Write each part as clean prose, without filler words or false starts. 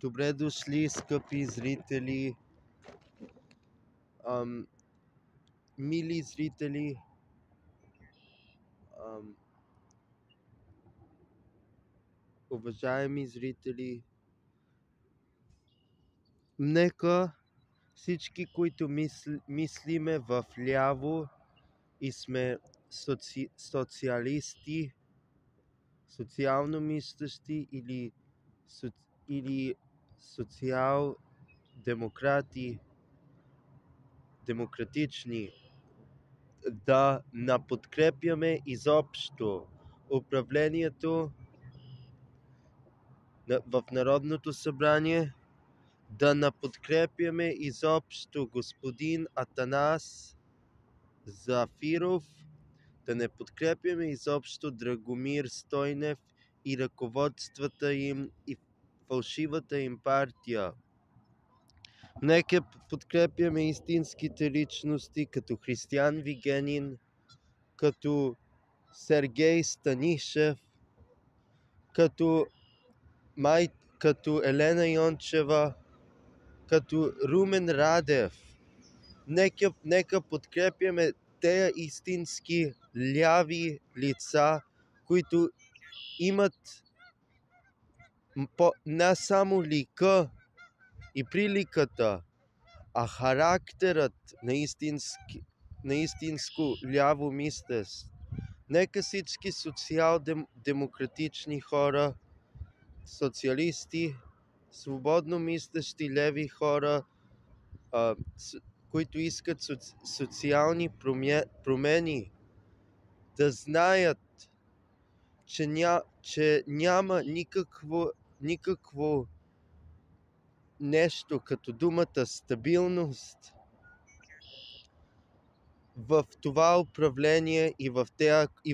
Добре дошли, скъпи зрители, мили зрители, уважаеми зрители. Нека всички, които мислиме в ляво и сме социалисти, социално мислещи или социал-демократи, демократични, да наподкрепяме изобщо управлението в Народното събрание, да наподкрепяме изобщо господин Атанас Зафиров, да не подкрепяме изобщо Драгомир Стойнев и ръководствата им и фалшивата им партия. Нека подкрепяме истинските личности, като Християн Вигенин, като Сергей Станишев, като Елена Йончева, като Румен Радев. Нека подкрепяме тези истински ляви лица, които имат не само лика и приликата, а характерът на истинско ляво мислест. Нека всички социал-демократични хора, социалисти, свободно мислещи леви хора, които искат социални промени, да знаят, че няма никакво нещо като думата стабилност в това управление и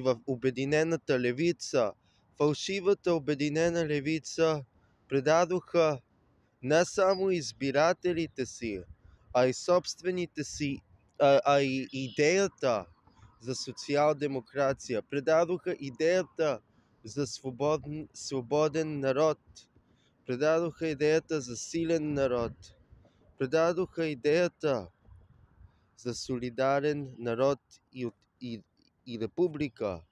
в Обединената левица. Фалшивата Обединена левица предадоха не само избирателите си, а и собствените си, и идеята за социал-демокрация. Предадоха идеята за свободен народ. Предадоха идеята за силен народ. Предадоха идеята за солидарен народ и република.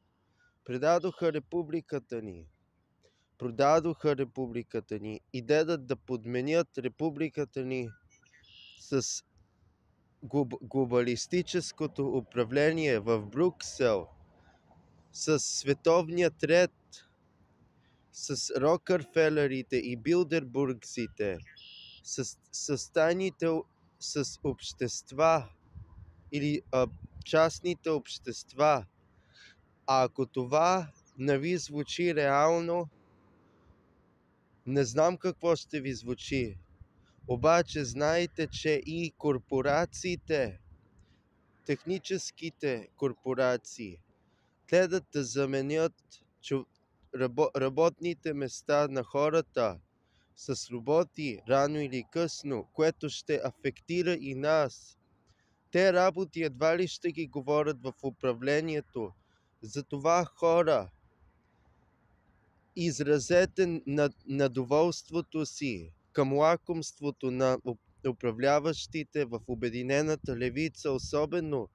Предадоха републиката ни. Продадоха републиката ни. Идеята да подменят републиката ни с глобалистическото управление в Брюксел, с световният ред, с Рокърфелерите и Билдербургсите, с общества или частните общества. А ако това не ви звучи реално, не знам какво ще ви звучи. Обаче знайте, че и корпорациите, техническите корпорации, гледат да заменят работните места на хората с роботи рано или късно, което ще афектира и нас. Те работи едва ли ще ги говорят в управлението. Затова, хора, изразете недоволството си към лакомството на управляващите в Обединената левица, особено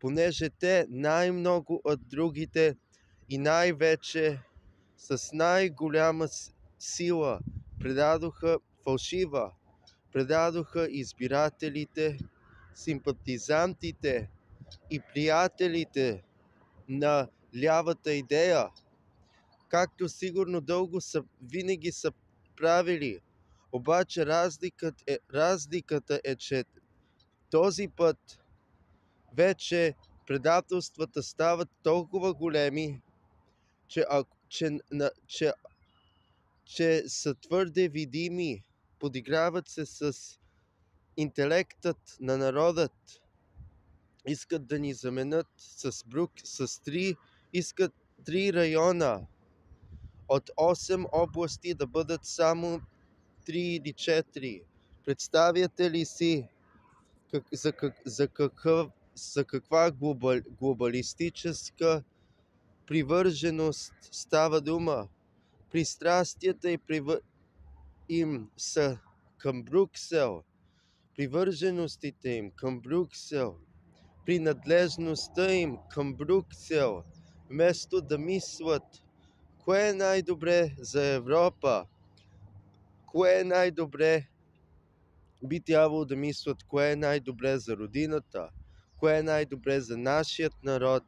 понеже те най-много от другите и най-вече с най-голяма сила предадоха избирателите, симпатизантите и приятелите на лявата идея, както сигурно винаги са правили. Обаче разликата е, че този път вече предателствата стават толкова големи, че са твърде видими. Подиграват се с интелектът на народът. Искат да ни заменят искат 3 района от 8 области да бъдат само 3 или 4. Представяте ли си за каква глобалистическа привърженост става дума? Пристрастията и им са към Брюксел, привърженостите им към Брюксел, принадлежността им към Брюксел, вместо да мислят кое е най-добре за Европа, кое е най-добре, би трябвало да мислят кое е най-добре за родината, кое е най-добре за нашият народ,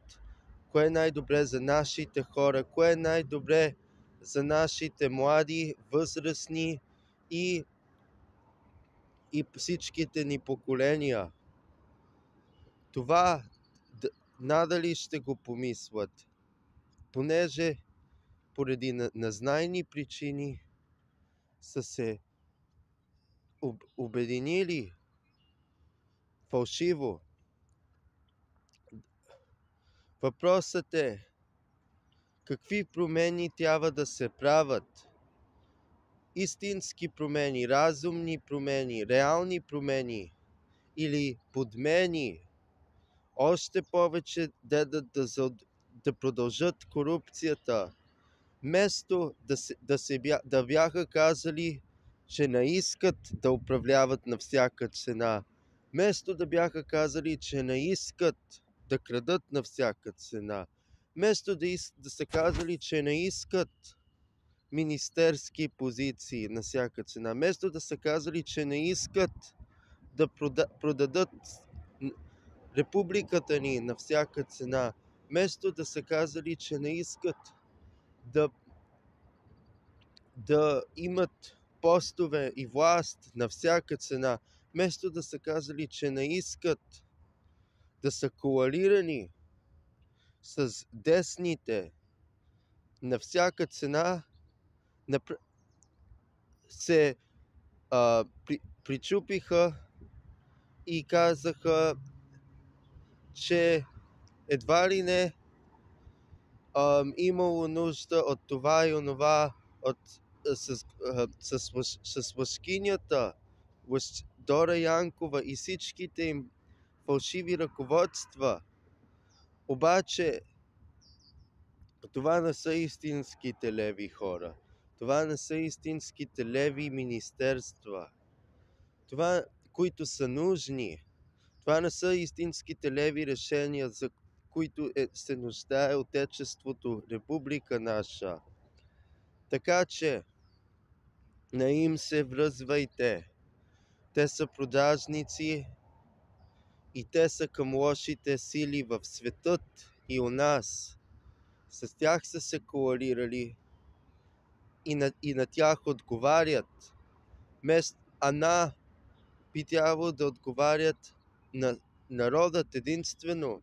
кое е най-добре за нашите хора, кое е най-добре за нашите млади, възрастни и всичките ни поколения. Това надали ще го помислят, понеже поради незнайни причини са се обединили фалшиво. Въпросът е какви промени трябва да се правят. Истински промени, разумни промени, реални промени или подмени. Още повече да продължат корупцията. Вместо да бяха казали, че не искат да управляват на всяка цена. Вместо да бяха казали, че не искат да крадат на всяка цена. Вместо да са казали, че не искат министерски позиции на всяка цена. Вместо да са казали, че не искат да продадат републиката ни на всяка цена. Вместо да са казали, че не искат да имат постове и власт на всяка цена, вместо да са казали, че не искат да са коалирани с десните на всяка цена, се причупиха и казаха, че едва ли не имало нужда от това и онова, с Лъчкинята, Дора Янкова и всичките им фалшиви ръководства. Обаче това не са истинските леви хора. Това не са истинските леви министерства. Това, които са нужни. Това не са истинските леви решения, за които се нуждае Отечеството, република наша. Така че не им се връзвайте. Те са продажници и те са към лошите сили в светът и у нас. С тях са се коалирали и на тях отговарят. Би трябвало да отговарят на народът единствено.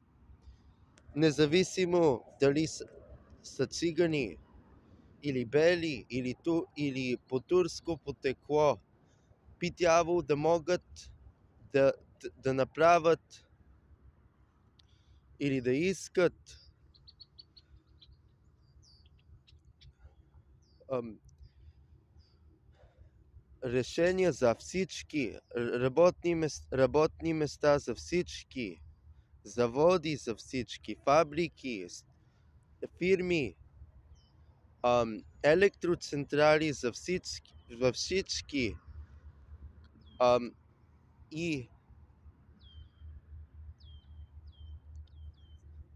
Независимо дали са цигани, или бели, или по турско потекло, би трябвало да могат да направят или да искат решения за всички, работни места за всички, заводи за всички, фабрики, фирми, електроцентрали за всички, и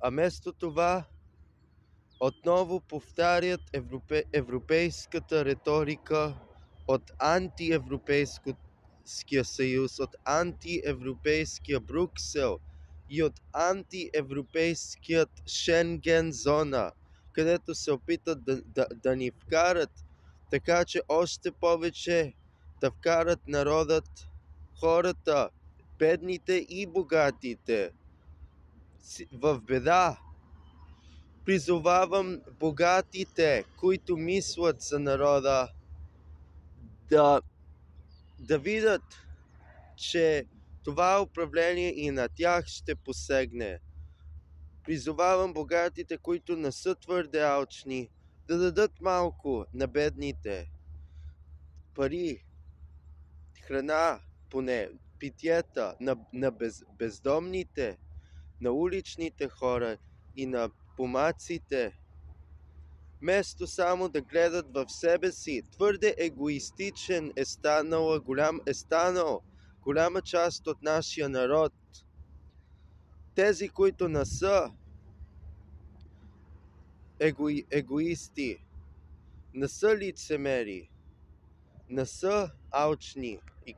вместо това отново повтарят европейската риторика от антиевропейския съюз, от антиевропейския Брюксел и от антиевропейският Шенген зона, където се опитат да ни вкарат, така че още повече да вкарат народът, хората, бедните и богатите в беда. Призовавам богатите, които мислят за народа, да видят, че това управление и на тях ще посегне. Призовавам богатите, които не са твърде алчни, да дадат малко на бедните. Пари, храна, поне питиета на бездомните, на уличните хора и на помаците. вместо само да гледат в себе си. Твърде егоистичен е станал голяма част от нашия народ. Тези, които не са егоисти, не са лицемери, не са алчни и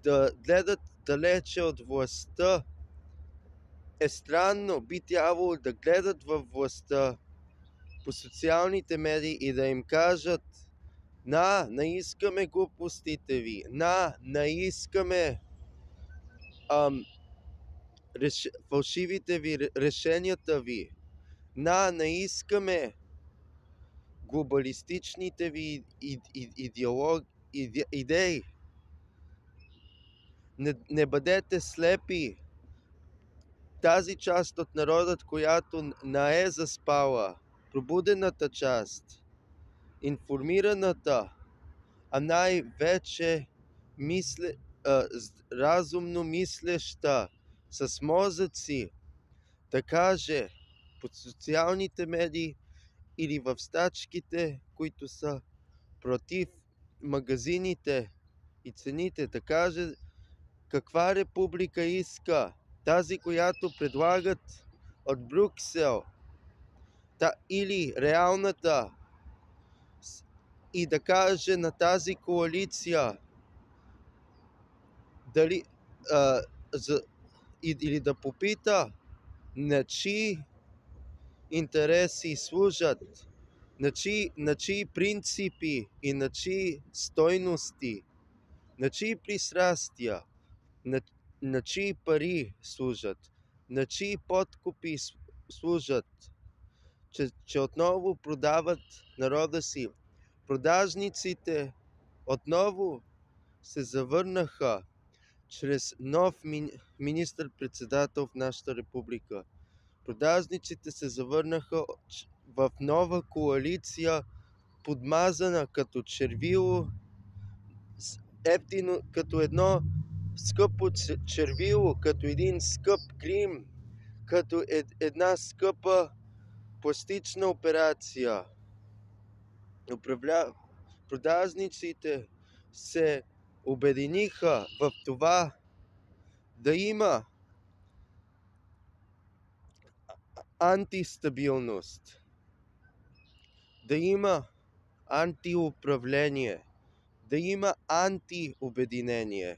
да гледат далече от властта. Е странно, би трябвало да гледат във властта по социалните медии и да им кажат: не искаме глупостите ви, не искаме фалшивите ви решенията ви, не искаме глобалистичните ви идеи. Не бъдете слепи. Тази част от народът, която не е заспала, пробудената част, информираната, а най-вече разумно мислеща, с мозъци, да каже под социалните медии или в стачките, които са против магазините и цените, да каже каква република иска. Тази, която предлагат от Брюксел, или реалната, и да каже на тази коалиция дали или да попита на чии интереси служат, на чии принципи и на чии стойности, на чии пристрастия, на чии пари служат, на чии подкупи служат, че отново продават народа си. Продажниците отново се завърнаха чрез нов министър-председател в нашата република. Продажниците се завърнаха в нова коалиция, подмазана като червило, ефтино, като едно скъпо червило, като един скъп грим, като една скъпа пластична операция. Продажниците се обединиха в това да има антистабилност, да има антиуправление, да има антиобединение.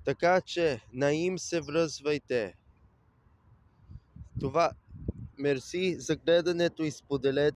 Така че на им се връзвайте. Това, мерси за гледането и споделете.